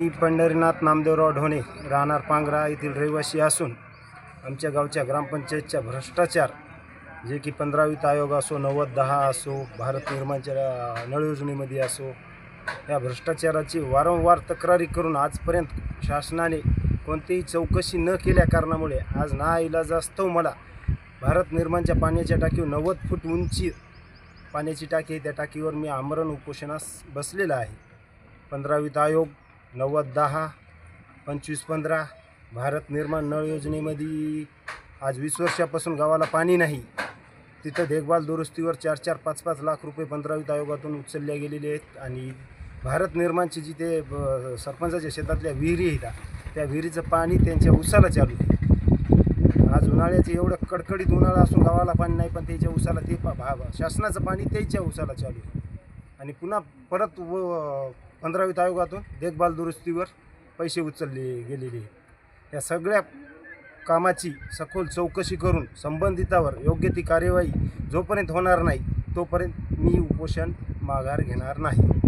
मी पंढरीनाथ नामदेवराव ढोणे राहणार पांगरा येथील रहिवासी असून आमच्या गावच्या ग्रामपंचायतच्या भ्रष्टाचार जे की 15 वित्त आयोग असो 90-10 असो भारत निर्माणच्या नळ योजनेमध्ये असो या भ्रष्टाचाराची वारंवार तक्रारी करून आजपर्यंत शासनाने कोणतीही चौकशी न केल्या कारणामुळे आज नाईलाजास्तव मला भारत निर्माणच्या पाण्याच्या टाकीवर 90 फूट उंची पाण्याची टाकी आहे, त्या टाकीवर मी आमरण उपोषणास बसलेला आहे। 15 वित्त आयोग 90-10 25-15 भारत निर्माण नळ योजनेमध्ये आज 20 वर्षापासून गावाला पाणी नाही। तिथं देखभाल दुरुस्तीवर 4-4 5-5 लाख रुपये 15 वित्त आयोगातून उचलले गेलेले आहेत आणि भारत निर्माणची जिथे सरपंचाच्या शेतातल्या विहिरी आहेत त्या विहिरीचं पाणी त्यांच्या उसाला चालू आहे। आज उन्हाळ्याचे एवढं कडकडीत उन्हाळा असून गावाला पाणी नाही, पण त्याच्या उसाला ते शासनाचं पाणी त्याच्या उसाला चालू आहे आणि पुन्हा परत 15 वित्त आयोगातून देखभाल दुरुस्तीवर पैसे उचलले गेलेले आहेत। या सगळ्या कामाची सखोल चौकशी करून संबंधितावर योग्य ती कार्यवाही जोपर्यंत होणार नाही तोपर्यंत मी उपोषण माघार घेणार नाही।